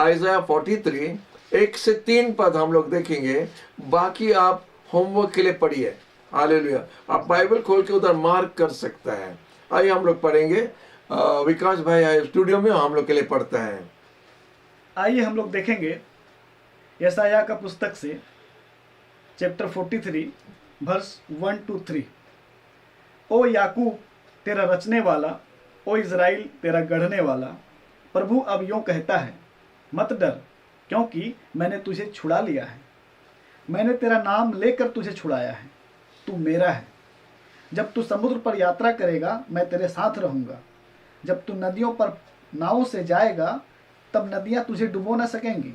आइज़ाया 43 1 से 3 पद हम लोग देखेंगे, बाकी आप होमवर्क के लिए पढ़िए। हालेलुया। आप बाइबल खोल के उधर मार्क कर सकता है। आइए हम लोग पढ़ेंगे। विकास भाई आए स्टूडियो में, हम लोग के लिए पढ़ते हैं। आइए हम लोग देखेंगे यशायाह का पुस्तक से चैप्टर 43 वर्स 1 to 3। ओ याकूब तेरा रचने वाला, ओ इज़राइल तेरा गढ़ने वाला, प्रभु अब यूँ कहता है, मत डर, क्योंकि मैंने तुझे छुड़ा लिया है। मैंने तेरा नाम लेकर तुझे छुड़ाया है, तू मेरा है। जब तू समुद्र पर यात्रा करेगा, मैं तेरे साथ रहूँगा। जब तू नदियों पर नावों से जाएगा, तब नदियाँ तुझे डुबो न सकेंगी।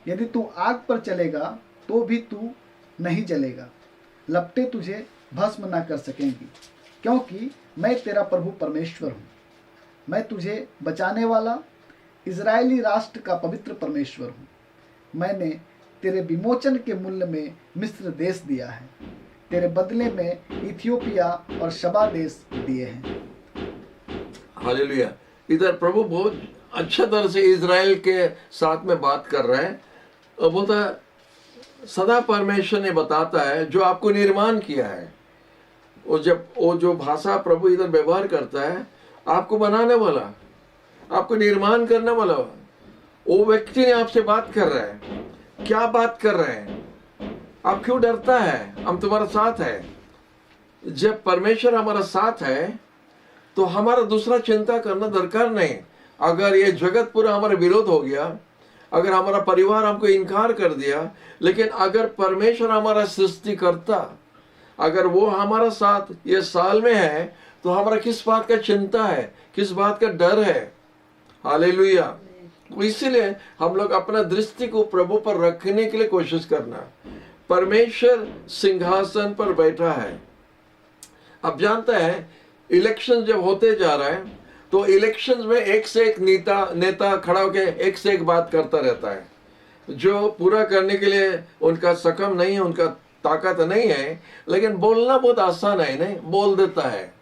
यदि तू आग पर चलेगा, तो भी तू नहीं जलेगा। लपटें तुझे भस्म न कर सकेंगी, क्योंकि मैं तेरा प्रभु परमेश्वर हूँ। मैं तुझे बचाने वाला, इज़राइली राष्ट्र का पवित्र परमेश्वर हूँ। मैंने तेरे विमोचन के मूल्य में मिस्र देश दिया है, तेरे बदले में इथियोपिया और शबा देश दिए हैं। हालेलुया। इधर प्रभु बहुत अच्छा तरह से इज़राइल के साथ में बात कर रहे हैं और बोलता है सदा परमेश्वर ने बताता है जो आपको निर्माण किया है। और जब वो जो भाषा प्रभु इधर व्यवहार करता है, आपको बनाने वाला, आपको निर्माण करने वाला, वो व्यक्ति ने आपसे बात कर रहा है। क्या बात कर रहे हैं? आप क्यों डरता है? हम तुम्हारा साथ है। जब परमेश्वर हमारा साथ है तो हमारा दूसरा चिंता करना दरकार नहीं। अगर ये जगत पूरा हमारा विरोध हो गया, अगर हमारा परिवार हमको इनकार कर दिया, लेकिन अगर परमेश्वर हमारा सृष्टि करता, अगर वो हमारा साथ ये साल में है, तो हमारा किस बात का चिंता है, किस बात का डर है। हालेलुया। इसीलिए हम लोग अपना दृष्टि को प्रभु पर रखने के लिए कोशिश करना। परमेश्वर सिंहासन पर बैठा है। अब जानते हैं इलेक्शन जब होते जा रहा है, तो इलेक्शन में एक से एक नेता खड़ा होकर एक से एक बात करता रहता है, जो पूरा करने के लिए उनका सक्षम नहीं है, उनका ताकत नहीं है, लेकिन बोलना बहुत आसान है। नहीं, बोल देता है,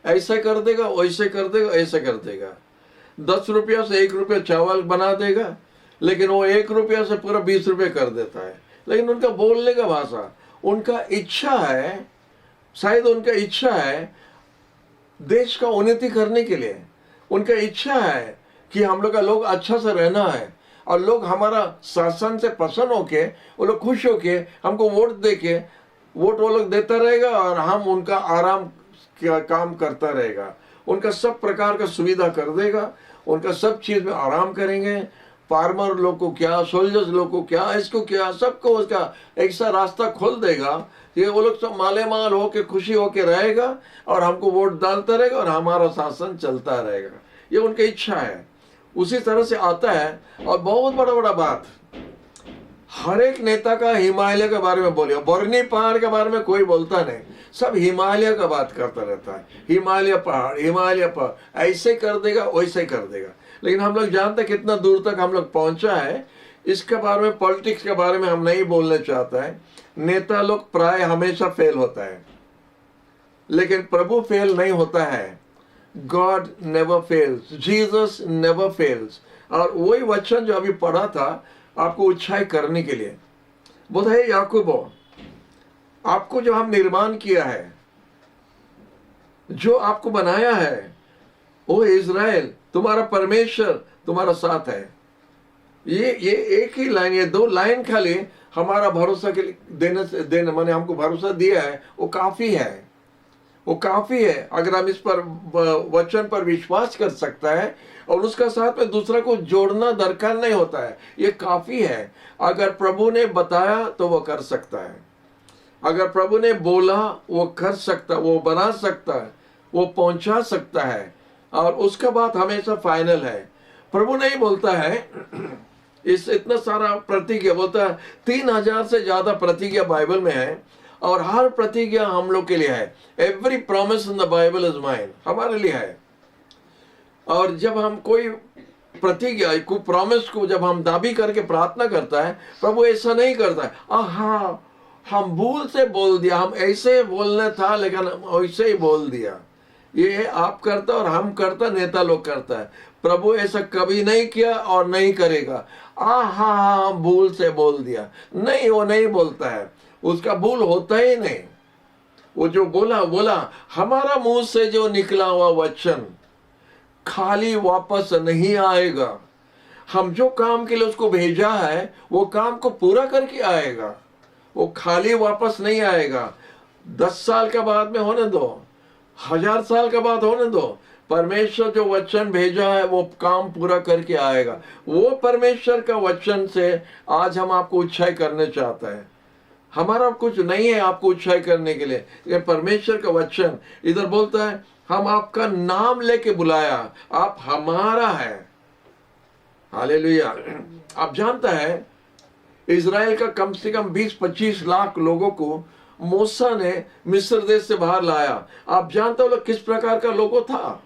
ऐसे कर देगा, वैसे कर देगा, ऐसे कर देगा। 10 रुपया से 1 रुपया चावल बना देगा, लेकिन वो 1 रुपया से पूरा 20 रुपये कर देता है। लेकिन उनका बोलने का भाषा, उनका इच्छा है, शायद उनका इच्छा है देश का उन्नति करने के लिए। उनका इच्छा है कि हम लोग का लोग अच्छा से रहना है, और लोग हमारा शासन से प्रसन्न होके, वो लोग खुश होके हमको वोट दे के, वोट वो लोग देता रहेगा और हम उनका आराम का काम करता रहेगा। उनका सब प्रकार का सुविधा कर देगा, उनका सब चीज में आराम करेंगे। फार्मर लोग को क्या, सोल्जर्स लोग को क्या, इसको क्या, सबको उसका ऐसा रास्ता खोल देगा, ये वो लोग सब माले माल होके खुशी होके रहेगा और हमको वोट डालता रहेगा और हमारा शासन चलता रहेगा। ये उनकी इच्छा है। उसी तरह से आता है। और बहुत बड़ा बड़ा बात, हर एक नेता का हिमालय के बारे में बोलिए, बर्नी पहाड़ के बारे में कोई बोलता नहीं, सब हिमालय का बात करता रहता है। हिमालय पहाड़ ऐसे कर देगा, वैसे कर देगा। लेकिन हम लोग जानते हैं कितना दूर तक हम लोग पहुंचा है। इसके बारे में, पॉलिटिक्स के बारे में हम नहीं बोलने चाहता है। नेता लोग प्राय हमेशा फेल होता है, लेकिन प्रभु फेल नहीं होता है। God never fails, Jesus never fails. और वही वचन जो अभी पढ़ा था आपको उत्साहित करने के लिए, बोलता है याकूबो, आपको जो हम निर्माण किया है, जो आपको बनाया है, ओ इज़राइल, तुम्हारा परमेश्वर तुम्हारा साथ है। ये एक ही लाइन, ये 2 लाइन खाली हमारा भरोसा के लिए देने मैंने हमको भरोसा दिया है, वो काफी है। वो काफी है। अगर हम इस पर वचन पर विश्वास कर सकता है और उसका साथ में दूसरा को जोड़ना दरकार नहीं होता है, ये काफी है। अगर प्रभु ने बताया तो वो कर सकता है, अगर प्रभु ने बोला वो कर सकता, वो बना सकता है, वो पहुंचा सकता है, और उसका बात हमेशा फाइनल है। प्रभु नहीं बोलता है इस इतना सारा प्रतिज्ञा, बोलता है 3000 से ज्यादा प्रतिज्ञा बाइबल में है, और हर प्रतिज्ञा हम लोग के लिए है। Every promise in the Bible is mine, हमारे लिए है। और जब हम कोई प्रतिज्ञा, कोई प्रॉमिस को जब हम दाबी करके प्रार्थना करता है, प्रभु ऐसा नहीं करता है हाँ हम भूल से बोल दिया, हम ऐसे बोलना था लेकिन ऐसे ही बोल दिया। ये आप करता और हम करता, नेता लोग करता है। प्रभु ऐसा कभी नहीं किया और नहीं करेगा। हाँ भूल से बोल दिया, नहीं, वो नहीं बोलता है, उसका भूल होता ही नहीं। वो जो बोला बोला, हमारा मुंह से जो निकला हुआ वचन खाली वापस नहीं आएगा। हम जो काम के लिए उसको भेजा है वो काम को पूरा करके आएगा, वो खाली वापस नहीं आएगा। 10 साल के बाद में होने दो, 1000 साल के बाद होने दो, परमेश्वर जो वचन भेजा है वो काम पूरा करके आएगा। वो परमेश्वर का वचन से आज हम आपको उत्साह करने चाहता है। हमारा कुछ नहीं है आपको उत्साह करने के लिए, ये परमेश्वर का वचन इधर बोलता है, हम आपका नाम लेके बुलाया, आप हमारा है। हालेलुया। आप जानता है इज़राइल का कम से कम 20-25 लाख लोगों को मूसा ने मिस्र देश से बाहर लाया। आप जानते हो लोग किस प्रकार का लोगो था?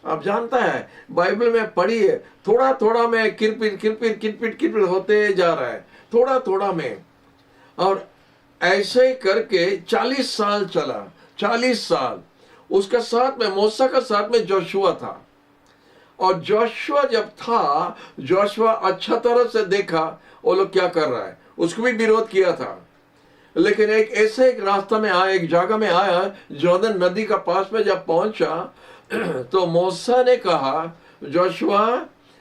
आप जानता है, बाइबल में पढ़िए, थोड़ा थोड़ा में किरपिट होते जा रहा है, थोड़ा थोड़ा में। और ऐसे करके 40 साल चला, 40 साल। उसका साथ में मूसा का साथ में जोशुआ था। और जोशुआ जब था, जोशुआ अच्छा तरह से देखा वो लोग क्या कर रहा है, उसको भी विरोध किया था। लेकिन एक रास्ता में आया, एक जगह में आया, जॉर्डन नदी का पास में जब पहुंचा तो मूसा ने कहा, जोशुआ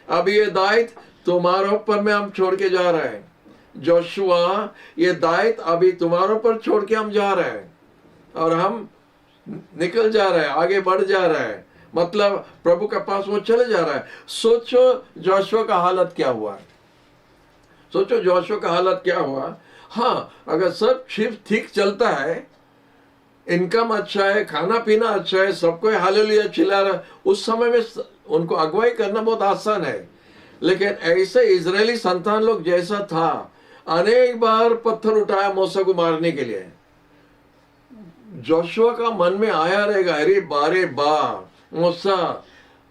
अब ये दायित्व तुम्हारे ऊपर में हम छोड़ के जा रहे हैं। जोशुआ ये दायित्व अभी तुम्हारे ऊपर छोड़ के हम जा रहे हैं और हम निकल जा रहे हैं, आगे बढ़ जा रहे हैं, मतलब प्रभु के पास वो चले जा रहा है। सोचो जोशुआ का हालत क्या हुआ, सोचो जोशुआ का हालत क्या हुआ। हाँ, अगर सब ठीक चलता है, इनकम अच्छा है, खाना पीना अच्छा है, सबको हालेलुया चिल्ला रहा है, उस समय में उनको अगुवाई करना बहुत आसान है। लेकिन ऐसे इजरायली संतान लोग जैसा था, अनेक बार पत्थर उठाया मूसा को मारने के लिए। जोशुआ का मन में आया रहेगा, अरे बारे बा मूसा,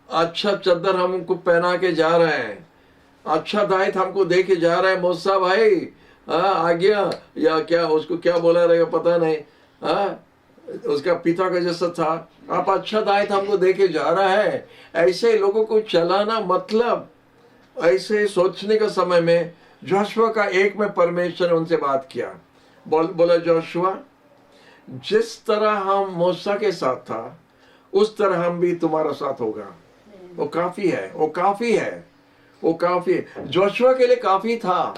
अच्छा चद्दर हमको पहना के जा रहे हैं, अच्छा दायित्व हमको दे के जा रहे हैं मूसा भाई, आ गया या क्या, उसको क्या बोला रहेगा पता नहीं, उसका पिता का जैसा था, आप अच्छा दायित्व हमको दे के जा रहा है। ऐसे लोगों को चलाना, मतलब ऐसे सोचने का समय में जोशुआ का एक में परमेश्वर ने उनसे बात किया, बोला जोशुआ, जिस तरह हम मूसा के साथ था उस तरह हम भी तुम्हारा साथ होगा। वो काफी है, वो काफी है, वो काफी है। जोशुआ के लिए काफी था,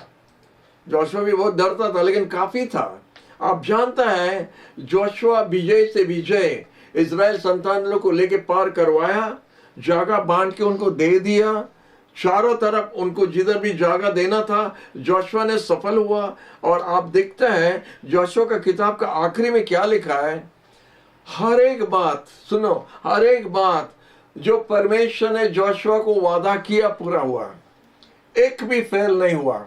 जोशुआ भी बहुत डरता था लेकिन काफी था। आप जानता है जोशुआ विजय से विजय इजराइल संतान लोग को लेके पार करवाया, जगह बांध के उनको दे दिया, चारों तरफ उनको जिधर भी जगह देना था जोशुआ ने सफल हुआ। और आप देखते हैं जोशुआ का किताब का आखिरी में क्या लिखा है, हर एक बात सुनो, हर एक बात जो परमेश्वर ने जोशुआ को वादा किया पूरा हुआ, एक भी फेल नहीं हुआ।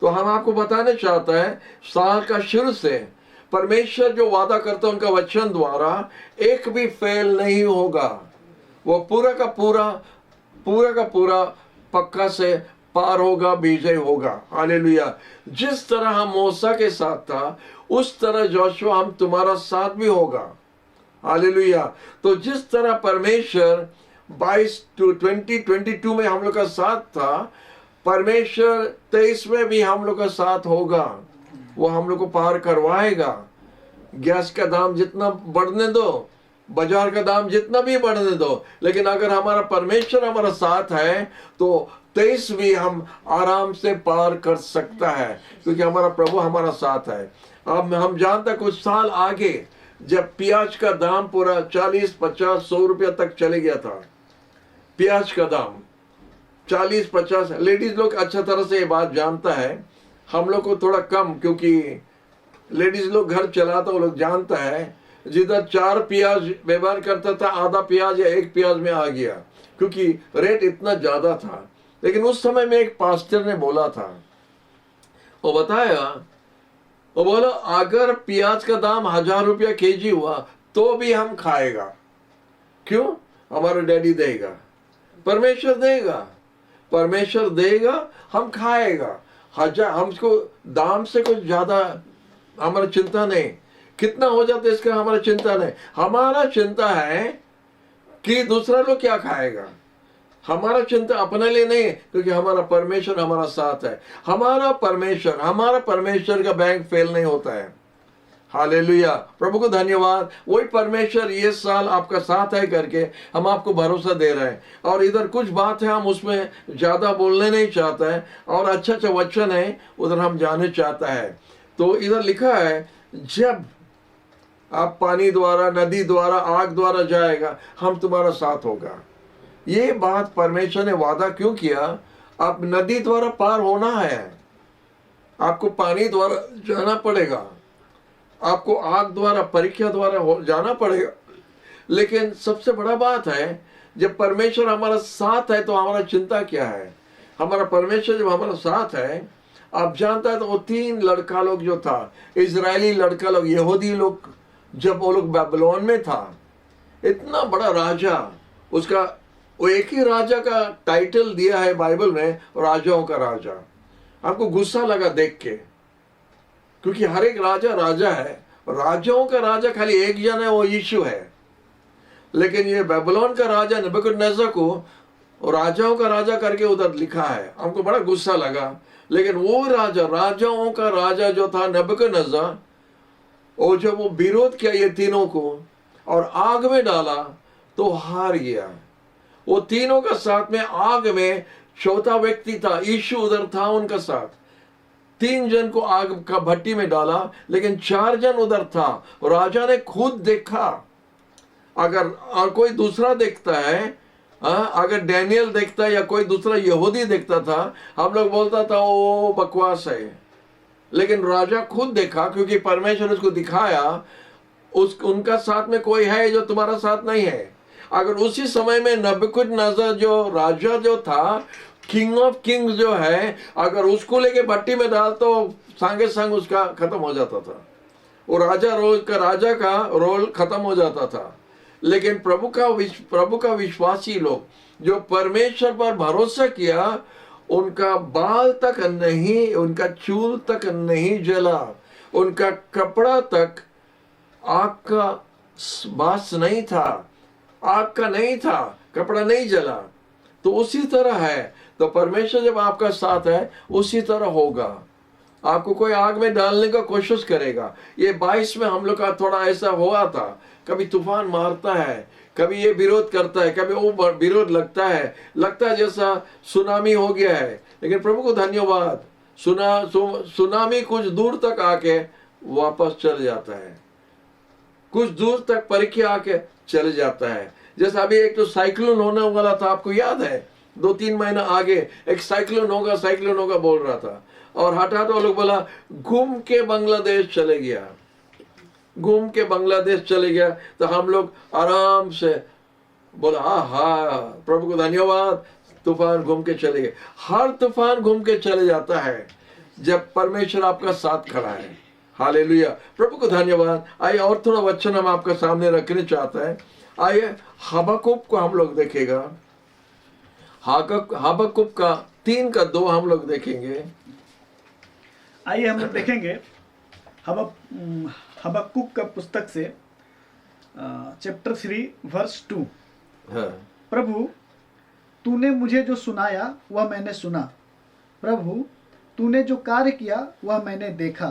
तो हम आपको बताना चाहते हैं साल का शुरू से परमेश्वर जो वादा करता है उनका वचन द्वारा एक भी फेल नहीं होगा, वो पूरा का पूरा पक्का से पार होगा, विजय होगा। हालेलुया। जिस तरह हम मूसा के साथ था उस तरह जोशुआ हम तुम्हारा साथ भी होगा। हालेलुया। तो जिस तरह परमेश्वर 2022 में हम लोग का साथ था, परमेश्वर 23 में भी हम लोग का साथ होगा, वो हम लोग को पार करवाएगा। गैस का दाम जितना बढ़ने दो, बाजार का दाम जितना भी बढ़ने दो, लेकिन अगर हमारा परमेश्वर हमारा साथ है तो 23 भी हम आराम से पार कर सकता है, क्योंकि हमारा प्रभु हमारा साथ है। अब हम जानते हैं कुछ साल आगे जब प्याज का दाम पूरा 40, 50, 100 रुपया तक चले गया था, प्याज का दाम 40, 50। लेडीज लोग अच्छा तरह से ये बात जानता है, हम लोग को थोड़ा कम, क्योंकि लेडीज लोग घर चलाता, वो लोग जानता है जिधर 4 प्याज व्यवहार करता था, आधा प्याज या 1 प्याज में आ गया, क्योंकि रेट इतना ज्यादा था। लेकिन उस समय में एक पास्टर ने बोला था, वो बताया, वो बोला अगर प्याज का दाम 1000 रुपया केजी हुआ तो भी हम खाएगा। क्यों? हमारा डैडी देगा, परमेश्वर देगा, परमेश्वर देगा, हम खाएगा। हमको दाम से कुछ ज्यादा हमारा चिंता नहीं, कितना हो जाता है इसका हमारा चिंता नहीं। हमारा चिंता है कि दूसरा लोग क्या खाएगा। हमारा चिंता अपने लिए नहीं है, क्योंकि हमारा परमेश्वर हमारा साथ है। हमारा परमेश्वर का बैंक फेल नहीं होता है। हालेलुया, प्रभु को धन्यवाद। वही परमेश्वर ये साल आपका साथ है करके हम आपको भरोसा दे रहे हैं। और इधर कुछ बात है, हम उसमें ज्यादा बोलने नहीं चाहता है, और अच्छा अच्छा वचन है उधर हम जाने चाहता है। तो इधर लिखा है, जब आप पानी द्वारा, नदी द्वारा, आग द्वारा जाएगा, हम तुम्हारा साथ होगा। ये बात परमेश्वर ने वादा क्यों किया? आप नदी द्वारा पार होना है, आपको पानी द्वारा जाना पड़ेगा, आपको आग द्वारा, परीक्षा द्वारा जाना पड़ेगा। लेकिन सबसे बड़ा बात है, जब परमेश्वर हमारा साथ है तो हमारा चिंता क्या है? हमारा परमेश्वर जब हमारा साथ है, आप जानता है, तो वो 3 लड़का लोग जो था, इजरायली लड़का लोग, यहूदी लोग, जब वो लोग बेबीलोन में था, इतना बड़ा राजा, उसका वो एक ही राजा का टाइटल दिया है बाइबल में, राजाओं का राजा। हमको गुस्सा लगा देख के, क्योंकि हर एक राजा राजा है, राजाओं का राजा खाली एक जन है, वो यीशु है। लेकिन ये बेबीलोन का राजा नबूकदनेस्सर को राजाओं का राजा करके उधर लिखा है। हमको बड़ा गुस्सा लगा। लेकिन वो राजा, राजाओं का राजा जो था नबूकदनेस्सर, और जब वो विरोध किया ये तीनों को और आग में डाला, तो हार गया। वो तीनों का साथ में आग में चौथा व्यक्ति था, यीशु उधर था उनका साथ। 3 जन को आग का भट्टी में डाला, लेकिन 4 जन उधर था। राजा ने खुद देखा। अगर और कोई दूसरा देखता है, अगर डैनियल देखता है या कोई दूसरा यहूदी देखता था, हम लोग बोलता था वो बकवास है। लेकिन राजा खुद देखा, क्योंकि परमेश्वर उसको दिखाया, उनका साथ में कोई है जो तुम्हारा साथ नहीं है। अगर उसी समय में नबूकदनेस्सर जो राजा जो था, किंग ऑफ किंग्स जो है, अगर उसको लेके भट्टी में डाल तो संगे संग उसका खत्म हो जाता था। वो राजा का रोल खत्म हो जाता था। लेकिन प्रभु का विश्वासी लोग जो परमेश्वर पर भरोसा किया, उनका बाल तक नहीं, उनका चूल तक नहीं जला, उनका कपड़ा तक आग का बास नहीं था, आग का नहीं था, कपड़ा नहीं जला। तो उसी तरह है, तो परमेश्वर जब आपका साथ है उसी तरह होगा। आपको कोई आग में डालने का कोशिश करेगा। ये 22 में हम लोग का थोड़ा ऐसा हुआ था, कभी तूफान मारता है, कभी ये विरोध करता है, कभी वो विरोध लगता है जैसा सुनामी हो गया है। लेकिन प्रभु को धन्यवाद, सुनामी कुछ दूर तक आके वापस चल जाता है, कुछ दूर तक परीक्षा आके चले जाता है। जैसा अभी एक तो साइक्लोन होने वाला था, आपको याद है, 2-3 महीना आगे एक साइक्लोन होगा बोल रहा था, और हठात वो लोग बोला घूम के बांग्लादेश चले गया। तो हम लोग आराम से बोला हाँ प्रभु को धन्यवाद, तूफान घूम के चले गए। हर तूफान घूम के चले जाता है जब परमेश्वर आपका साथ खड़ा है। हालेलुया, प्रभु को धन्यवाद। आइए और थोड़ा वचन हम आपके सामने रखने चाहता है। आइए हबक्कुक को हम लोग देखेगा, हबक्कुक का 3:2 हम लोग देखेंगे। आइए हम लोग देखेंगे हबक्कुक का पुस्तक से चैप्टर 3 वर्स 2। हाँ। प्रभु तूने मुझे जो सुनाया वह मैंने सुना, प्रभु तूने जो कार्य किया वह मैंने देखा।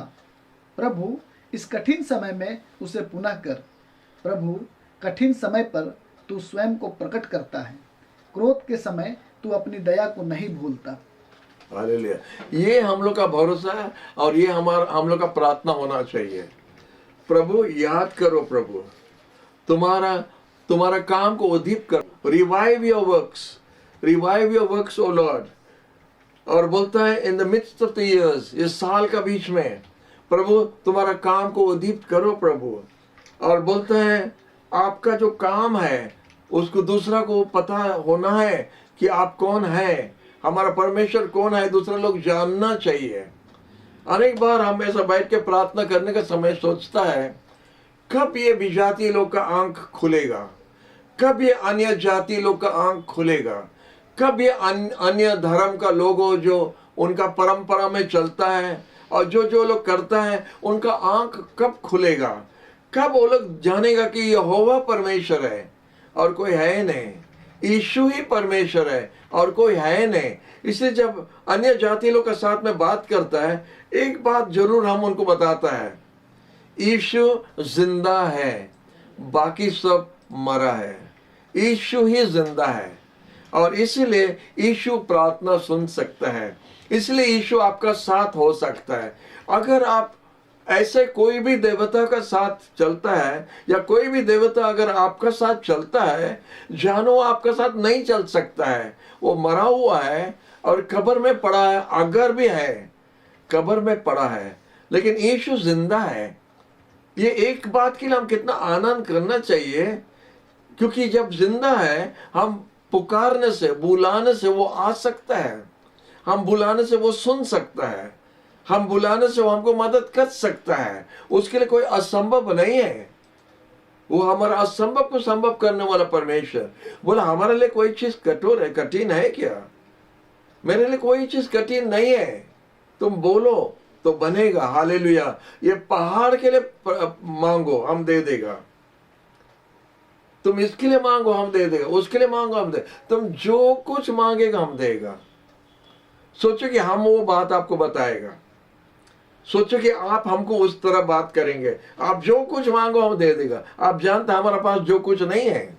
प्रभु इस कठिन समय में उसे पुनः कर। प्रभु कठिन समय पर तू स्वयं को प्रकट करता है, क्रोध के समय तू अपनी दया को नहीं भूलता। हालेलुया, ये हम लोग का भरोसा है और ये हम लोग का प्रार्थना होना चाहिए। प्रभु याद करो, प्रभु तुम्हारा काम को उद्दीप करो, revive your works O Lord. और बोलता है in the midst of the years, इस साल का बीच में प्रभु तुम्हारा काम को उद्दीप्त करो प्रभु। और बोलता है आपका जो काम है उसको दूसरा को पता होना है कि आप कौन है, हमारा परमेश्वर कौन है, दूसरा लोग जानना चाहिए। अनेक बार हम ऐसा बैठ के प्रार्थना करने का समय सोचता है कब ये विजातीय लोग का आंख खुलेगा, कब ये अन्य जाति लोग का आंख खुलेगा, कब ये अन्य धर्म का लोगों जो उनका परंपरा में चलता है और जो लोग करता है उनका आंख कब खुलेगा, कब वो लोग जानेगा कि यहोवा परमेश्वर है। और कोई है नहीं। यीशु ही परमेश्वर है और कोई है नहीं। इसलिए जब अन्य जाति लोग के साथ में बात करता है, एक बात जरूर हम उनको बताता है, यीशु जिंदा है, बाकी सब मरा है। यीशु ही जिंदा है और इसीलिए यीशु प्रार्थना सुन सकता है, इसलिए यीशु आपका साथ हो सकता है। अगर आप ऐसे कोई भी देवता का साथ चलता है या कोई भी देवता अगर आपका साथ चलता है, जानो आपका साथ नहीं चल सकता है। वो मरा हुआ है और कब्र में पड़ा है, अगर भी है कब्र में पड़ा है, लेकिन यीशु जिंदा है। ये एक बात के लिए हम कितना आनंद करना चाहिए, क्योंकि जब जिंदा है हम पुकारने से बुलाने से वो आ सकता है, हम बुलाने से वो सुन सकता है, हम बुलाने से वो हमको मदद कर सकता है। उसके लिए कोई असंभव नहीं है। वो हमारा असंभव को संभव करने वाला परमेश्वर। बोला हमारे लिए कोई चीज कठोर है, कठिन है क्या? मेरे लिए कोई चीज कठिन नहीं है, तुम बोलो तो बनेगा। हालेलुया। ये पहाड़ के लिए मांगो हम दे देगा, तुम इसके लिए मांगो हम दे देगा, उसके लिए मांगो हम दे, तुम जो कुछ मांगेगा हम देगा। सोचो कि हम वो बात आपको बताएगा, सोचो कि आप हमको उस तरह बात करेंगे, आप जो कुछ मांगो हम दे देगा। आप जानते हैं हमारा पास जो कुछ नहीं है,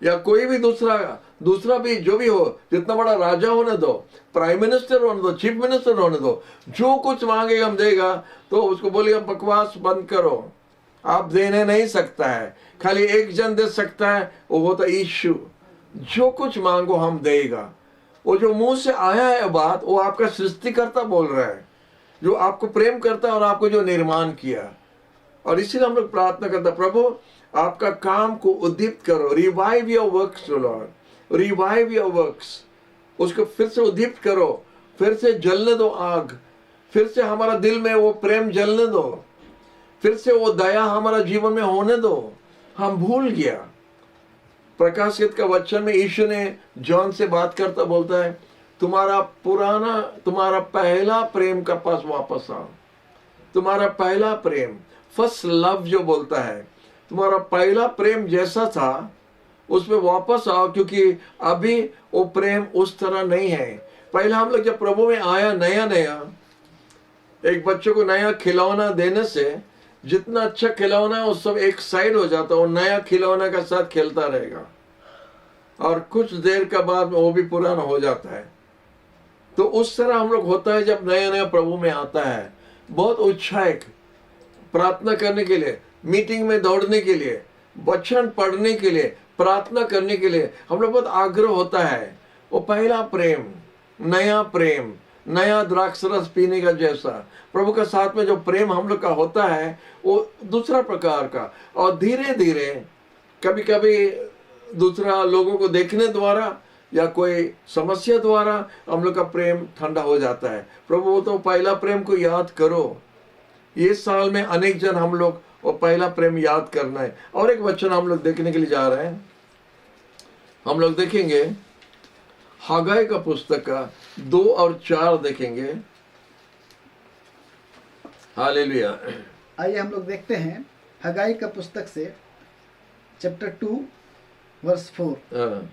या कोई भी दूसरा भी जो भी हो, जितना बड़ा राजा होने दो, प्राइम मिनिस्टर होने दो, चीफ मिनिस्टर होने दो, जो कुछ मांगेगा हम देगा। तो उसको बोलिए बकवास बंद करो, आप देने नहीं सकता है, खाली एक जन दे सकता है, वो होता यीशु। जो कुछ मांगो हम देगा। वो जो मुंह से आया है बात, वो आपका सृष्टिकर्ता बोल रहा है, जो आपको प्रेम करता है और आपको जो निर्माण किया। और इसीलिए हम लोग प्रार्थना करते हैं, प्रभु आपका काम को उद्दीप्त करो, revive your works Lord, revive your works. उसको फिर से उद्दीप्त करो, फिर से जलने दो आग, फिर से हमारा दिल में वो प्रेम जलने दो, फिर से वो दया हमारा जीवन में होने दो। हम भूल गया। प्रकाशित का वचन में यीशु ने जॉन से बात करता बोलता है, तुम्हारा पहला प्रेम का पास वापस आओ। तुम्हारा पहला प्रेम, फर्स्ट लव जो बोलता है, तुम्हारा पहला प्रेम जैसा था उसमें वापस आओ, क्योंकि अभी वो प्रेम उस तरह नहीं है। पहला हम लोग जब प्रभु में आया नया नया, एक बच्चे को नया खिलौना देने से जितना अच्छा खिलौना है वो सब एक साइड हो जाता है, वो नया खिलौना के साथ खेलता रहेगा और कुछ देर के बाद वो भी पुराना हो जाता है। तो उस तरह हम लोग होता है जब नया नया प्रभु में आता है। बहुत उत्साहित प्रार्थना करने के लिए, मीटिंग में दौड़ने के लिए, वचन पढ़ने के लिए, प्रार्थना करने के लिए हम लोग बहुत आग्रह होता है। वो पहला प्रेम, नया द्राक्ष रस पीने का जैसा प्रभु के साथ में जो प्रेम हम लोग का होता है वो दूसरा प्रकार का। और धीरे धीरे कभी कभी दूसरा लोगों को देखने द्वारा या कोई समस्या द्वारा हम लोग का प्रेम ठंडा हो जाता है। प्रभु वो तो पहला प्रेम को याद करो। ये साल में अनेक जन हम लोग वो पहला प्रेम याद करना है। और एक वचन हम लोग देखने के लिए जा रहे हैं, हम लोग देखेंगे हगाई का पुस्तक का 2 और 4 देखेंगे। हालेलुया। आइए हम लोग देखते हैं हगाई का पुस्तक से चैप्टर 2 वर्स 4।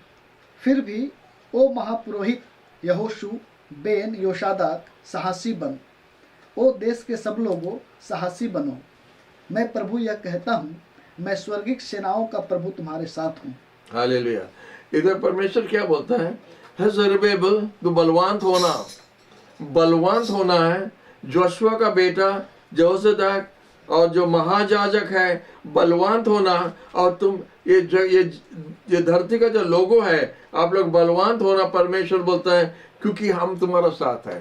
फिर भी ओ महापुरोहित यहोशू बेन योशादाक साहसी बन, ओ देश के सब लोगों साहसी बनो। मैं प्रभु यह कहता हूँ, मैं स्वर्गिक सेनाओं का प्रभु तुम्हारे साथ हूँ। हालेलुया। इधर परमेश्वर क्या बोलता है, ज़रुब्बाबेल तो बलवान होना है। जोशुआ का बेटा यहोशदाक और जो महायाजक है बलवान होना, और तुम ये धरती का जो लोगो है आप लोग बलवान होना। परमेश्वर बोलता है क्योंकि हम तुम्हारा साथ है।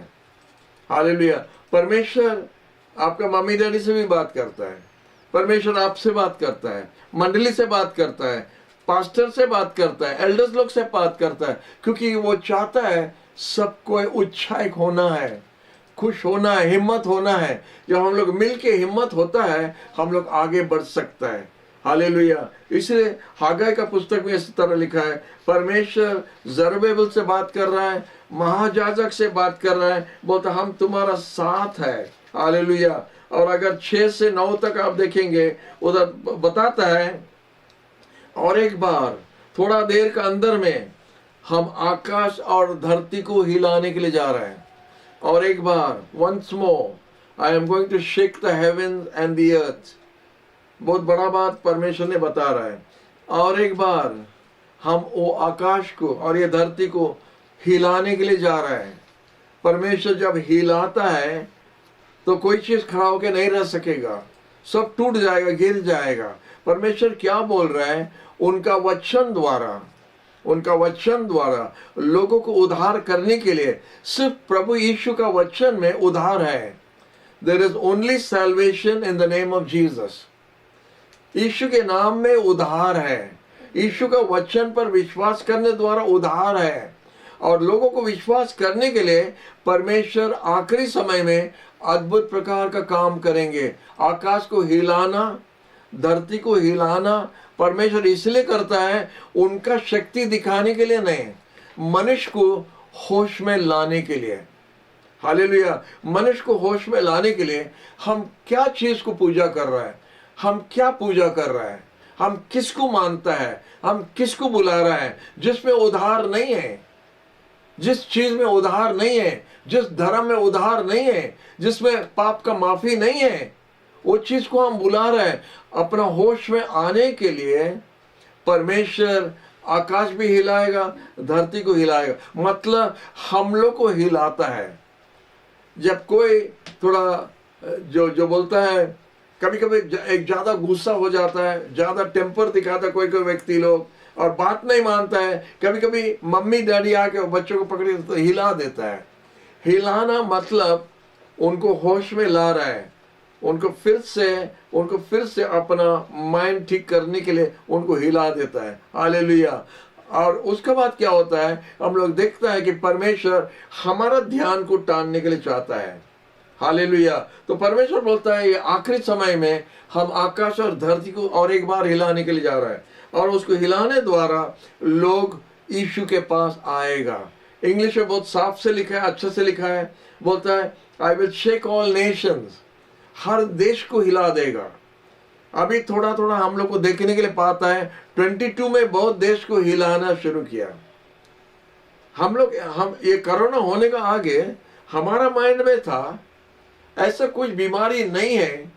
हालेलुया। परमेश्वर आपका मम्मी डैडी से भी बात करता है, परमेश्वर आपसे बात करता है, मंडली से बात करता है, पास्टर से बात करता है, एल्डर्स लोग से बात करता है, क्योंकि वो चाहता है सबको उत्साहित होना है, खुश होना है, हिम्मत होना है। जब हम लोग मिलके हिम्मत होता है हम लोग आगे बढ़ सकता है। हालेलुया। इसलिए हगाई का पुस्तक में इस तरह लिखा है, परमेश्वर ज़रुब्बाबेल से बात कर रहा है, महायाजक से बात कर रहा है, बोलता हम तुम्हारा साथ है। हालेलुया। और अगर 6 से 9 तक आप देखेंगे उधर बताता है और एक बार थोड़ा देर के अंदर में हम आकाश और धरती को हिलाने के लिए जा रहे हैं। और एक बार once more I am going to shake the heavens and the earth। बहुत बड़ा बात परमेश्वर ने बता रहा है। और एक बार हम वो आकाश को और ये धरती को हिलाने के लिए जा रहे हैं। परमेश्वर जब हिलाता है तो कोई चीज खड़ा होकर नहीं रह सकेगा, सब टूट जाएगा, गिर जाएगा। परमेश्वर क्या बोल रहा है? उनका वचन द्वारा लोगों को उद्धार करने के लिए सिर्फ प्रभु यीशु का वचन में उद्धार है। There is only salvation in the name of Jesus। यीशु के नाम में उद्धार है। यीशु का वचन पर विश्वास करने द्वारा उद्धार है। और लोगों को विश्वास करने के लिए परमेश्वर आखिरी समय में अद्भुत प्रकार का काम करेंगे। आकाश को हिलाना, धरती को हिलाना परमेश्वर इसलिए करता है, उनका शक्ति दिखाने के लिए नहीं, मनुष्य को होश में लाने के लिए। हालेलुया। मनुष्य को होश में लाने के लिए हम क्या चीज को पूजा कर रहा है, हम क्या पूजा कर रहा है, हम किसको मानता है, हम किसको बुला रहा है, जिसमें उद्धार नहीं है, जिस चीज में उद्धार नहीं है, जिस धर्म में उद्धार नहीं है, जिसमें पाप का माफी नहीं है, वो चीज को हम बुला रहे हैं। अपना होश में आने के लिए परमेश्वर आकाश भी हिलाएगा, धरती को हिलाएगा, मतलब हम लोग को हिलाता है। जब कोई थोड़ा जो बोलता है, कभी कभी एक ज्यादा गुस्सा हो जाता है, ज्यादा टेम्पर दिखाता है कोई व्यक्ति लोग और बात नहीं मानता है, कभी कभी मम्मी डैडी आके बच्चों को पकड़ तो हिला देता है। हिलाना मतलब उनको होश में ला रहा है, उनको फिर से अपना माइंड ठीक करने के लिए उनको हिला देता है। हालेलुया। और उसके बाद क्या होता है, हम लोग देखता है कि परमेश्वर हमारा ध्यान को टानने के लिए चाहता है। हालेलुया। तो परमेश्वर बोलता है ये आखिरी समय में हम आकाश और धरती को और एक बार हिलाने के लिए जा रहा है, और उसको हिलाने द्वारा लोग यीशु के पास आएगा। इंग्लिश में बहुत साफ से लिखा है, अच्छे से लिखा है, बोलता है I will shake all nations. हर देश को हिला देगा। अभी थोड़ा थोड़ा हम लोग को देखने के लिए पाता है, 22 में बहुत देश को हिलाना शुरू किया। हम ये कोरोना होने का आगे हमारा माइंड में था ऐसा कुछ बीमारी नहीं है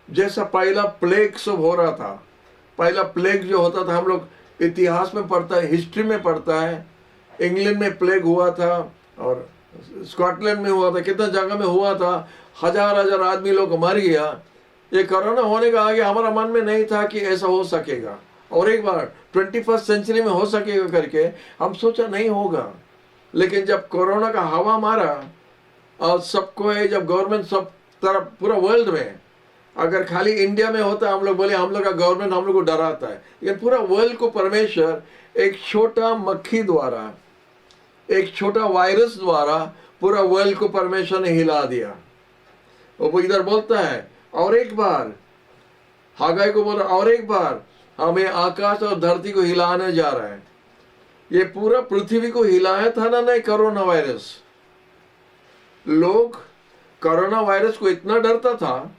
जैसा पहला प्लेग सब हो रहा था। पहला प्लेग जो होता था, हम लोग इतिहास में पढ़ता है, हिस्ट्री में पढ़ता है, इंग्लैंड में प्लेग हुआ था और स्कॉटलैंड में हुआ था, कितना जगह में हुआ था, हजार आदमी लोग मर गया। ये कोरोना होने का आगे हमारा मन में नहीं था कि ऐसा हो सकेगा, और एक बार 21st सेंचुरी में हो सकेगा करके हम सोचा नहीं होगा। लेकिन जब कोरोना का हवा मारा और सबको है, जब गवर्नमेंट सब तरफ पूरा वर्ल्ड में, अगर खाली इंडिया में होता हम लोग बोले हम लोग का गवर्नमेंट हम लोग को डराता है, लेकिन पूरा वर्ल्ड को परमेश्वर एक छोटा मक्खी द्वारा, एक छोटा वायरस द्वारा पूरा वर्ल्ड को परमेश्वर ने हिला दिया। वो इधर बोलता है और एक बार, हागाई को बोला और एक बार हमें आकाश और धरती को हिलाने जा रहा है। ये पूरा पृथ्वी को हिलाया था ना नहीं कोरोना वायरस। लोग कोरोना वायरस को इतना डरता था,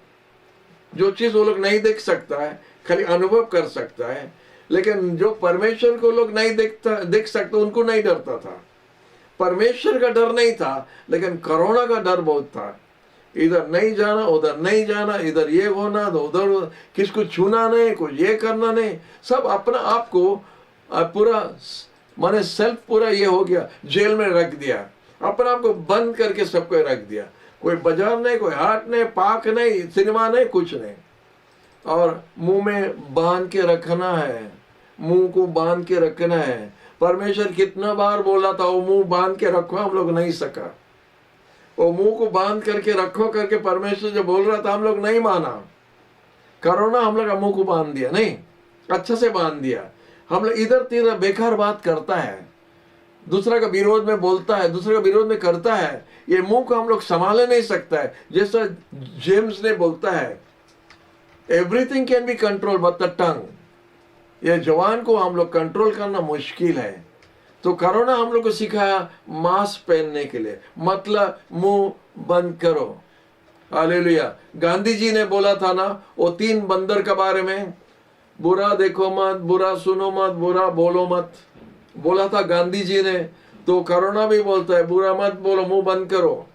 जो चीज वो लोग नहीं देख सकता है, खाली अनुभव कर सकता है, लेकिन जो परमेश्वर को लोग नहीं देख सकते उनको नहीं डरता था। परमेश्वर का डर नहीं था, लेकिन कोरोना का डर बहुत था। इधर नहीं जाना, उधर नहीं जाना, इधर ये होना तो उधर, किसको छूना नहीं, कुछ ये करना नहीं, सब अपना आप को पूरा माने सेल्फ पूरा ये हो गया, जेल में रख दिया, अपने आप को बंद करके सबको रख दिया। कोई बाजार नहीं, कोई हाट नहीं, पार्क नहीं, सिनेमा नहीं, कुछ नहीं। और मुंह में बांध के रखना है, मुंह को बांध के रखना है। परमेश्वर कितना बार बोला था वो मुंह बांध के रखो, हम लोग नहीं सका। वो मुंह को बांध करके रखो करके परमेश्वर जो बोल रहा था हम लोग नहीं माना। कोरोना हम लोग का मुंह को बांध दिया, नहीं अच्छे से बांध दिया। हम लोग इधर तिधर बेकार बात करता है, दूसरा का विरोध में बोलता है, दूसरे का विरोध में करता है। ये मुंह को हम लोग संभाले नहीं सकता है। जैसा जेम्स ने बोलता है, everything can be control but the tongue. ये जवान को हम लोग कंट्रोल करना मुश्किल है। तो कोरोना हम लोग को सिखाया मास्क पहनने के लिए, मतलब मुंह बंद करो। हालेलुया। गांधी जी ने बोला था ना वो 3 बंदर के बारे में, बुरा देखो मत, बुरा सुनो मत, बुरा बोलो मत, बोला था गांधी जी ने। तो कोरोना भी बोलता है बुरा मत बोलो, मुंह बंद करो,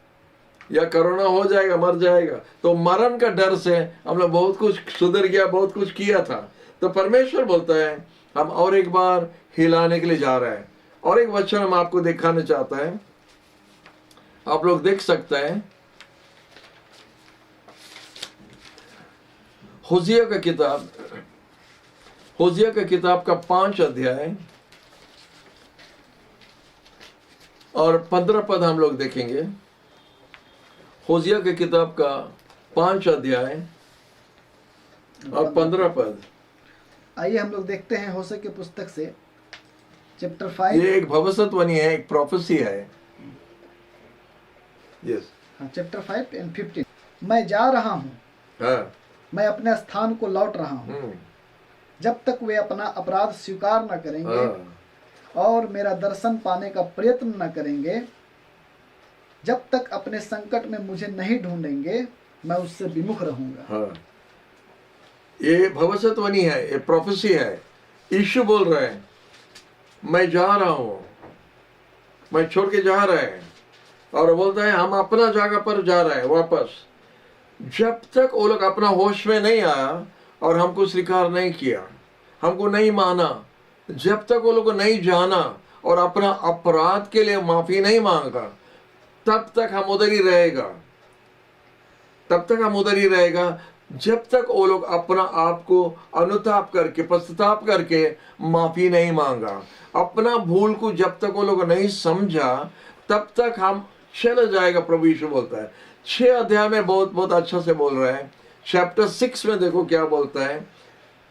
या कोरोना हो जाएगा, मर जाएगा। तो मरण का डर से हम लोग बहुत कुछ सुधर गया, बहुत कुछ किया था। तो परमेश्वर बोलता है हम और एक बार हिलाने के लिए जा रहे हैं। और एक वचन हम आपको दिखाना चाहता है, आप लोग देख सकते हैं, होसिया का किताब, होसिया का किताब का 5 अध्याय और 15 पद हम लोग देखेंगे। होसिया के किताब का 5 अध्याय और 15 पद। आइए हम लोग देखते हैं होशे की पुस्तक से चैप्टर 5। ये एक भविष्यवाणी है, एक प्रोफेसी है। यस, हाँ, चैप्टर 5 एंड 15। मैं जा रहा हूँ, हाँ, मैं अपने स्थान को लौट रहा हूँ, जब तक वे अपना अपराध स्वीकार न करेंगे हाँ, और मेरा दर्शन पाने का प्रयत्न न करेंगे, जब तक अपने संकट में मुझे नहीं ढूंढेंगे, मैं उससे विमुख रहूंगा। हाँ। ये भविष्यवाणी है, ये प्रोफेसी है। यीशु बोल रहे हैं मैं जा रहा हूं, मैं छोड़ के जा रहे हैं। और बोलता है हम अपना जगह पर जा रहे हैं वापस। जब तक वो लोग अपना होश में नहीं आया और हमको स्वीकार नहीं किया, हमको नहीं माना, जब तक वो लोग को नहीं जाना और अपना अपराध के लिए माफी नहीं मांगा, तब तक हम उधर ही रहेगा, तब तक हम उधर ही रहेगा, जब तक वो लोग अपना आप को अनुताप करके, पश्चाताप करके माफी नहीं मांगा, अपना भूल को जब तक वो लोग नहीं समझा, तब तक हम चला जाएगा। प्रभु यीशु बोलता है 6 अध्याय में बहुत बहुत अच्छा से बोल रहा है। चैप्टर 6 में देखो क्या बोलता है,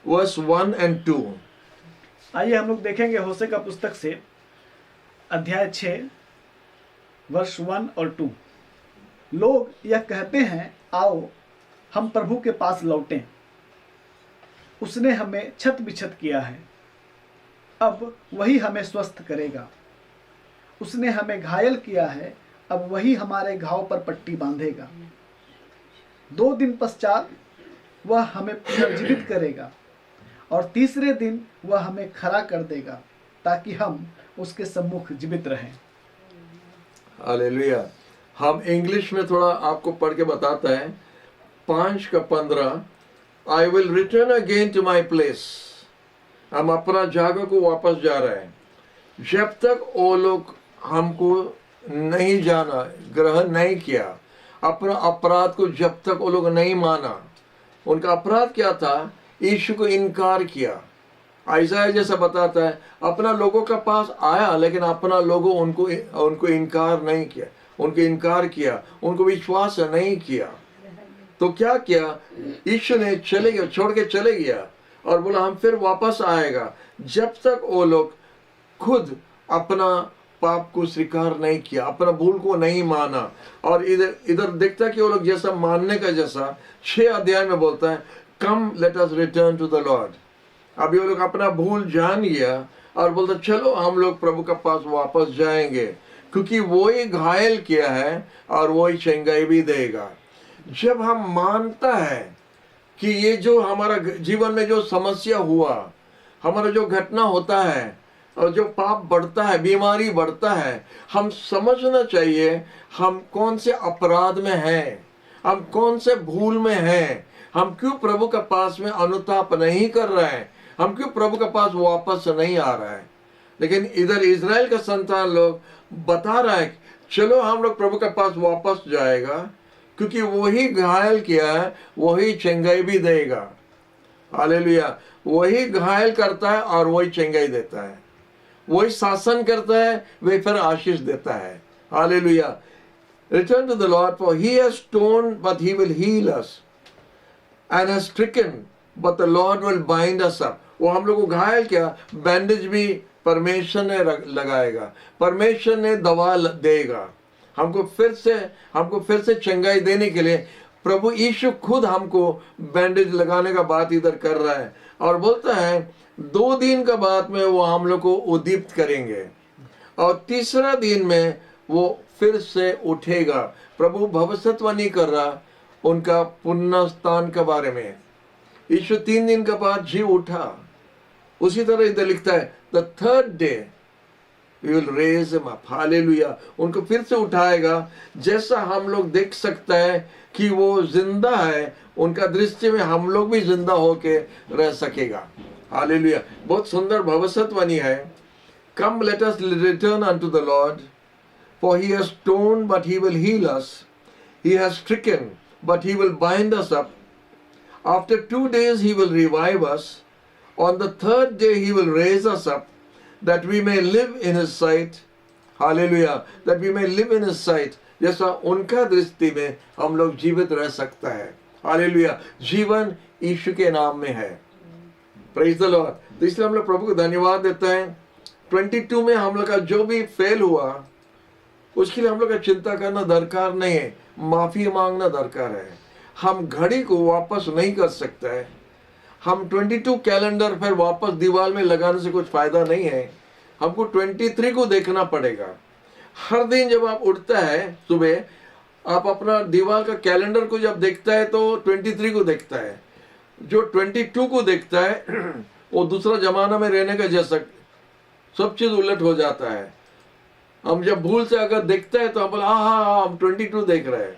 वर्स 1 and 2। आइए हम लोग देखेंगे होशे का पुस्तक से अध्याय 6 वर्ष 1 और 2। लोग यह कहते हैं आओ हम प्रभु के पास लौटें, उसने हमें छत बिछत किया है, अब वही हमें स्वस्थ करेगा। उसने हमें घायल किया है, अब वही हमारे घाव पर पट्टी बांधेगा। 2 दिन पश्चात वह हमें पुनर्जीवित करेगा और तीसरे दिन वह हमें खड़ा कर देगा, ताकि हम उसके सम्मुख जीवित रहें। हालेलुया। हम इंग्लिश में थोड़ा आपको पढ़ के बताता है। 5 का 15, I will return again to my place. हम अपना जगह को वापस जा रहे हैं। जब तक वो लोग हमको नहीं जाना, ग्रहण नहीं किया, अपना अपराध को जब तक वो लोग नहीं माना, उनका अपराध क्या था, यीशु को इनकार किया। आइसाया जैसा बताता है अपना लोगों के पास आया, लेकिन अपना लोगों उनको इनकार नहीं किया, उनको इनकार किया, उनको विश्वास नहीं किया। तो क्या किया, यीशु ने चले गया, छोड़ के चले गया और बोला हम फिर वापस आएगा, जब तक वो लोग खुद अपना पाप को स्वीकार नहीं किया, अपना भूल को नहीं माना। और इधर देखता कि वो लोग जैसा मानने का जैसा 6 अध्याय में बोलता है come let us return to the Lord. अभी वो लोग अपना भूल जान गया और बोलता चलो हम लोग प्रभु के पास वापस जाएंगे, क्योंकि वो ही घायल किया है और वो ही चंगाई भी देगा। जब हम मानता है कि ये जो हमारा जीवन में जो समस्या हुआ, हमारा जो घटना होता है और जो पाप बढ़ता है, बीमारी बढ़ता है, हम समझना चाहिए हम कौन से अपराध में हैं, हम कौन से भूल में हैं, हम क्यों प्रभु के पास में अनुताप नहीं कर रहे हैं, हम क्यों प्रभु के पास वापस नहीं आ रहा है। लेकिन इधर इजराइल का संतान लोग बता रहा है चलो हम लोग प्रभु के पास वापस जाएगा, क्योंकि वही घायल किया है, वही चंगाई भी देगा। हालेलुया। वही घायल करता है और वही चंगाई देता है, वही शासन करता है, वही फिर आशीष देता है। Hallelujah. Return to the Lord, for he has torn but he will heal us, and has stricken but the Lord will bind us up। वो हम लोग को घायल किया, बैंडेज भी परमेश्वर ने लगाएगा, परमेश्वर ने दवा देगा। हमको फिर से चंगाई देने के लिए प्रभु यीशु खुद हमको बैंडेज लगाने का बात इधर कर रहा है और बोलता है 2 दिन का बाद में वो हम लोग को उद्दीप्त करेंगे और तीसरा दिन में वो फिर से उठेगा। प्रभु भविष्यवाणी कर रहा उनका पुनरुत्थान के बारे में। यीशु 3 दिन के बाद जी उठा। उसी तरह इधर लिखता है the third day we will raise him up, hallelujah. उनको फिर से उठाएगा। जैसा हम लोग देख सकता है कि वो जिंदा है, उनका दृष्टि में हम लोग भी जिंदा होके रह सकेगा, हालेलुया। बहुत सुंदर भविष्यवाणी है। Come let us return unto the Lord, for he has torn but he will heal us, he has stricken but he will bind us up. After 2 days he will revive us, on the third day he will raise us up, that we may live in his sight, hallelujah, that we may live in his sight। जैसा उनका दृष्टि में हम लोग जीवित रह सकता है, हालेलुया। जीवन यीशु के नाम में है, प्रेज द लॉर्ड। तो इसलिए हम लोग प्रभु को धन्यवाद देते हैं। 22 में हम लोग का जो भी फेल हुआ उसके लिए हम लोग का चिंता करना दरकार नहीं है, माफी मांगना दरकार है। हम घड़ी को वापस नहीं कर सकते हैं। हम 22 कैलेंडर फिर वापस दीवार में लगाने से कुछ फायदा नहीं है। हमको 23 को देखना पड़ेगा। हर दिन जब आप उठता है सुबह, आप अपना दीवार का कैलेंडर को जब देखता है तो 23 को देखता है। जो 22 को देखता है वो दूसरा जमाना में रहने का जैसा सब चीज उलट हो जाता है। हम जब भूल से अगर देखते हैं तो हम बोला हाँ हम 22 देख रहे हैं,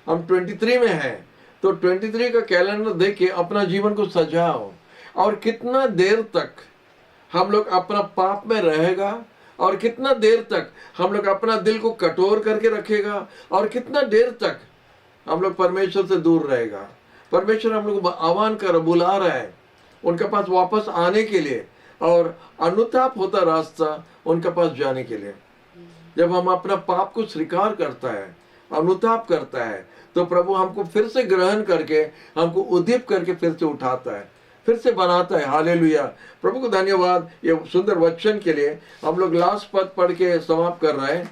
हम 23 में हैं। तो 23 का कैलेंडर देख के अपना जीवन को सजाओ। और कितना देर तक हम लोग अपना पाप में रहेगा, और कितना देर तक हम लोग अपना दिल को कठोर करके रखेगा, और कितना देर तक हम लोग परमेश्वर से दूर रहेगा। परमेश्वर हम लोग को आह्वान कर बुला रहा है उनके पास वापस आने के लिए, और अनुताप होता रास्ता उनके पास जाने के लिए। जब हम अपना पाप को स्वीकार करता है, अनुताप करता है, तो प्रभु हमको फिर से ग्रहण करके, हमको उद्दीप करके फिर से उठाता है, फिर से बनाता है, हालेलुया। प्रभु को धन्यवाद ये सुंदर वचन के लिए। हम लोग लास्ट पद पढ़ के समाप्त कर रहे हैं।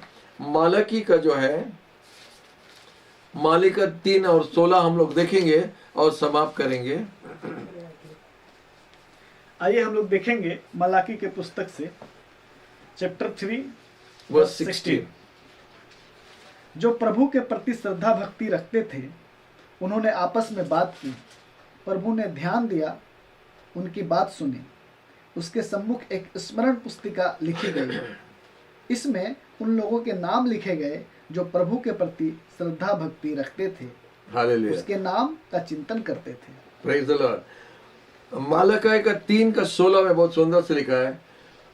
मालकी का जो है, मालिका 3 और 16 हम लोग देखेंगे और समाप्त करेंगे। आइए हम लोग देखेंगे मलाकी के पुस्तक से चैप्टर 3 वर्स 16। जो प्रभु के प्रति श्रद्धा भक्ति रखते थे उन्होंने आपस में बात की। प्रभु ने ध्यान दिया, उनकी बात सुनी। उसके सम्मुख एक स्मरण पुस्तिका लिखी गई। इसमें उन लोगों के नाम लिखे गए जो प्रभु के प्रति श्रद्धा भक्ति रखते थे, हालेलुया, उसके नाम का चिंतन करते थे। Praise the Lord. मालकाई का 3 का 16 में बहुत सुंदर से लिखा है,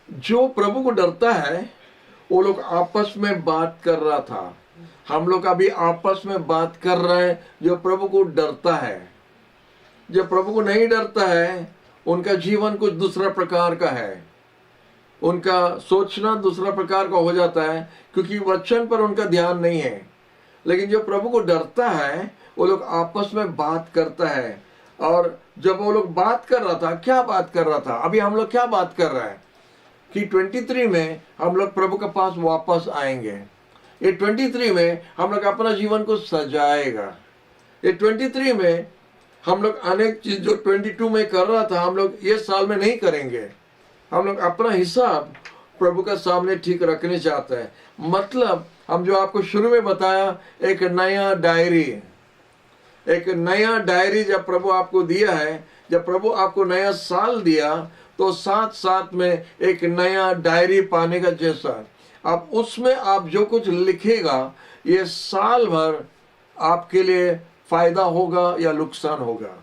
जो प्रभु को डरता है वो लोग आपस में बात कर रहा था। हम लोग अभी आपस में बात कर रहे हैं जो प्रभु को डरता है। जो प्रभु को नहीं डरता है उनका जीवन कुछ दूसरा प्रकार का है, उनका सोचना दूसरा प्रकार का हो जाता है, क्योंकि वचन पर उनका ध्यान नहीं है। लेकिन जो प्रभु को डरता है वो लोग आपस में बात करता है। और जब वो लोग बात कर रहा था, क्या बात कर रहा था, अभी हम लोग क्या बात कर रहे हैं कि 23 में हम लोग प्रभु के पास वापस आएंगे। ये 23 में हम लोग अपना जीवन को सजाएगा। ये 23 में हम लोग अनेक चीज जो 22 में कर रहा था हम लोग ये साल में नहीं करेंगे। हम लोग अपना हिसाब प्रभु का सामने ठीक रखने चाहते हैं। मतलब हम जो आपको शुरू में बताया, एक नया डायरी जब प्रभु आपको दिया है, जब प्रभु आपको नया साल दिया तो साथ साथ में एक नया डायरी पाने का जैसा। अब उसमें आप जो कुछ लिखेगा ये साल भर आपके लिए फायदा होगा या नुकसान होगा।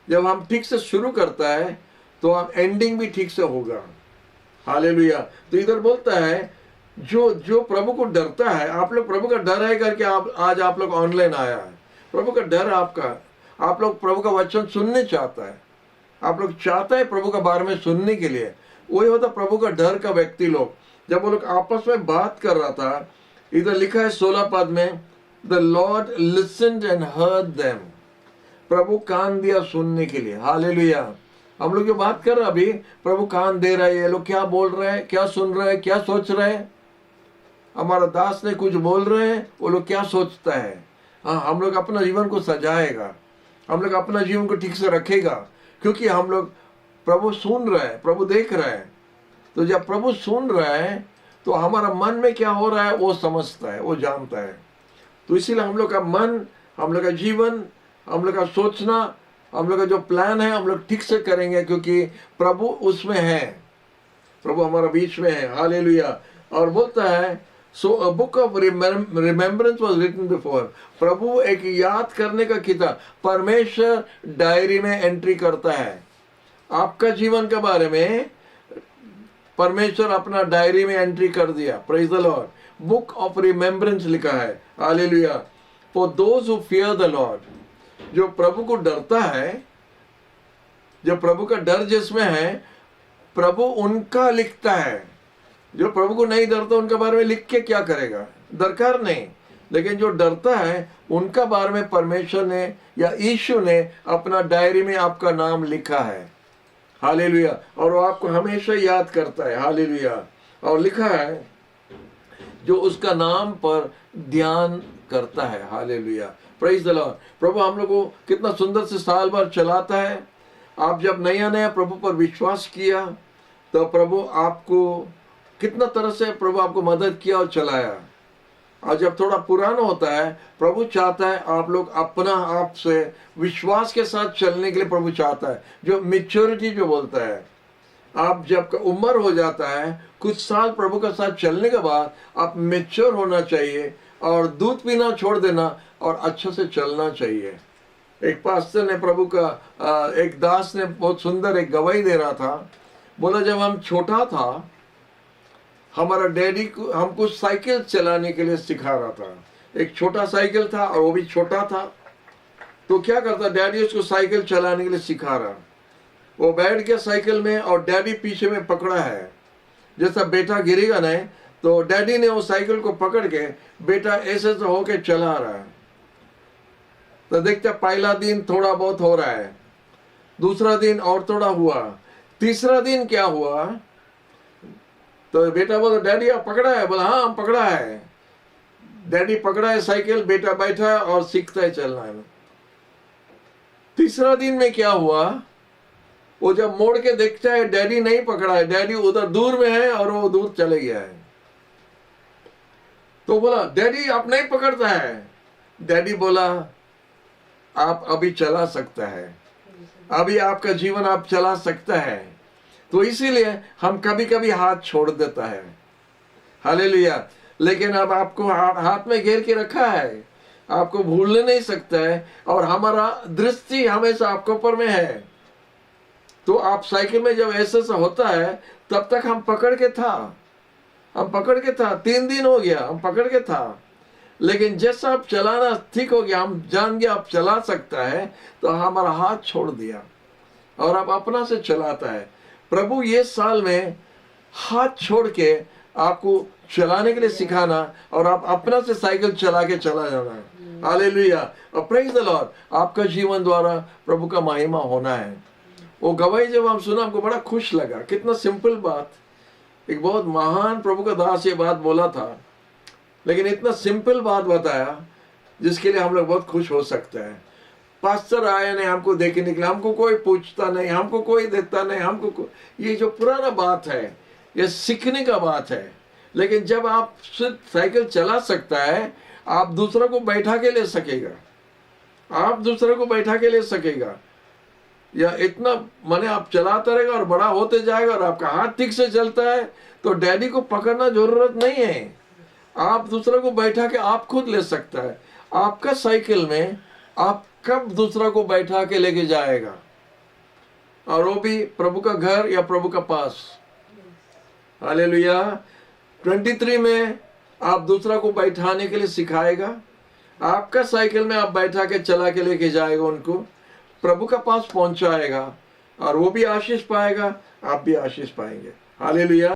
जब हम ठीक से शुरू करता है तो हम एंडिंग भी ठीक से होगा, हालेलुया। तो इधर बोलता है जो प्रभु को डरता है, आप लोग प्रभु का डर है करके आज आप लोग ऑनलाइन आया है। प्रभु का डर आपका, आप लोग प्रभु का वचन सुनने चाहता है, आप लोग चाहता है प्रभु के बारे में सुनने के लिए। वही होता प्रभु का डर का व्यक्ति लोग। जब वो लोग आपस में बात कर रहा था, इधर लिखा है 16 पद में, the Lord listened and heard them. प्रभु कान दिया सुनने के लिए, हालेलुया। हम लोग जो बात कर रहे हैं अभी, प्रभु कान दे रहा है। ये लोग क्या बोल रहे हैं, क्या सुन रहे हैं, क्या सोच रहे हैं। हमारा दास ने कुछ बोल रहे हैं, वो लोग क्या सोचता है। हाँ, हम लोग अपना जीवन को सजाएगा, हम लोग अपना जीवन को ठीक से रखेगा, क्योंकि हम लोग प्रभु सुन रहे हैं, प्रभु देख रहे हैं। तो जब प्रभु सुन रहा है तो हमारा मन में क्या हो रहा है वो समझता है, वो जानता है। तो इसीलिए हम लोग का मन, हम लोग का जीवन, हम लोग का सोचना हम लोग का जो प्लान है हम लोग ठीक से करेंगे, क्योंकि प्रभु उसमें है, प्रभु हमारा बीच में है। हालेलुया। और बोलता है so a book of remembrance was written before. प्रभु एक याद करने का किताब, परमेश्वर डायरी में एंट्री करता है आपका जीवन के बारे में। परमेश्वर अपना डायरी में एंट्री कर दिया। Praise the Lord. Book of remembrance लिखा है। Hallelujah. For those who fear the Lord, जो प्रभु को डरता है, जो प्रभु का डर जिसमें है, प्रभु उनका लिखता है। जो प्रभु को नहीं डरता उनके बारे में लिख के क्या करेगा, दरकार नहीं। लेकिन जो डरता है उनका बारे में परमेश्वर ने या यीशु ने अपना डायरी में आपका नाम लिखा है। हालेलुया। और वो आपको हमेशा याद करता है। हालेलुया। और लिखा है जो उसका नाम पर ध्यान करता है। हालेलुया। Praise the Lord. प्रभु हम लोग को कितना सुंदर से साल भर चलाता है। आप जब नया नया प्रभु पर विश्वास किया तो प्रभु आपको कितना तरह से प्रभु आपको मदद किया और चलाया। और जब थोड़ा पुराना होता है, प्रभु चाहता है आप लोग अपना आप से विश्वास के साथ चलने के लिए प्रभु चाहता है, जो मैच्योरिटी जो बोलता है। आप जब उम्र हो जाता है, कुछ साल प्रभु के साथ चलने के बाद आप मैच्योर होना चाहिए और दूध पीना छोड़ देना और अच्छे से चलना चाहिए। एक पास्टर ने प्रभु का एक दास ने बहुत सुंदर एक गवाही दे रहा था। बोला जब हम छोटा था, हमारा डैडी को हमको साइकिल चलाने के लिए सिखा रहा था। एक छोटा साइकिल था और वो भी छोटा था। तो क्या करता, डैडी उसको साइकिल चलाने के लिए सिखा रहा। वो बैठ गया साइकिल में और डैडी पीछे में पकड़ा है। जैसा बेटा गिरेगा नहीं तो डैडी ने वो साइकिल को पकड़ के बेटा ऐसे से होके चला रहा है। तो देखते पहला दिन थोड़ा बहुत हो रहा है, दूसरा दिन और थोड़ा हुआ, तीसरा दिन क्या हुआ, तो बेटा बोला डैडी आप पकड़ा है? बोला हाँ हम पकड़ा है। डैडी पकड़ा है साइकिल, बेटा बैठा है और सीखता है चलना है। तीसरा दिन में क्या हुआ, वो जब मोड़ के देखता है डैडी नहीं पकड़ा है, डैडी उधर दूर में है और वो दूर चले गया है। तो बोला डैडी आप नहीं पकड़ता है? डैडी बोला आप अभी चला सकता है, अभी आपका जीवन आप चला सकता है। तो इसीलिए हम कभी कभी हाथ छोड़ देता है। हालेलुया। लेकिन अब आपको हाथ में घेर के रखा है, आपको भूलने नहीं सकता है और हमारा दृष्टि हमेशा आपके ऊपर में है। तो आप साइकिल में जब ऐसा होता है तब तक हम पकड़ के था, 3 दिन हो गया हम पकड़ के था। लेकिन जैसा आप चलाना ठीक हो गया, हम जान गया आप चला सकता है, तो हमारा हाथ छोड़ दिया और आप अपना से चलाता है। प्रभु ये साल में हाथ छोड़ के आपको चलाने के लिए सिखाना और आप अपना से साइकिल चला के चला जाना है। हालेलुया। और प्रेज द लॉर्ड। आपका जीवन द्वारा प्रभु का महिमा होना है। वो गवाही जब हम सुना हमको बड़ा खुश लगा। कितना सिंपल बात, एक बहुत महान प्रभु का दास ये बात बोला था, लेकिन इतना सिंपल बात बताया जिसके लिए हम लोग बहुत खुश हो सकते हैं। पास्टर आए नहीं हमको देखने के लिए, हमको कोई पूछता नहीं, हमको कोई देता नहीं, ये जो पुराना बात है ये सीखने का बात है। लेकिन जब आप साइकिल चला सकता है, आप दूसरों को बैठा के ले सकेगा, आप दूसरों को बैठा के ले सकेगा, या इतना माने आप चलाता रहेगा और बड़ा होते जाएगा और आपका हाथ ठीक से चलता है तो डैडी को पकड़ना जरूरत नहीं है। आप दूसरों को बैठा के आप खुद ले सकता है। आपका साइकिल में आप कब दूसरा को बैठा के लेके जाएगा, और वो भी प्रभु का घर या प्रभु का पास। हालेलुया। 23 में आप दूसरा को बैठाने के लिए सिखाएगा, आपका साइकिल में आप बैठा के चला के लेके जाएगा, उनको प्रभु का पास पहुंचाएगा और वो भी आशीष पाएगा, आप भी आशीष पाएंगे। हालेलुया।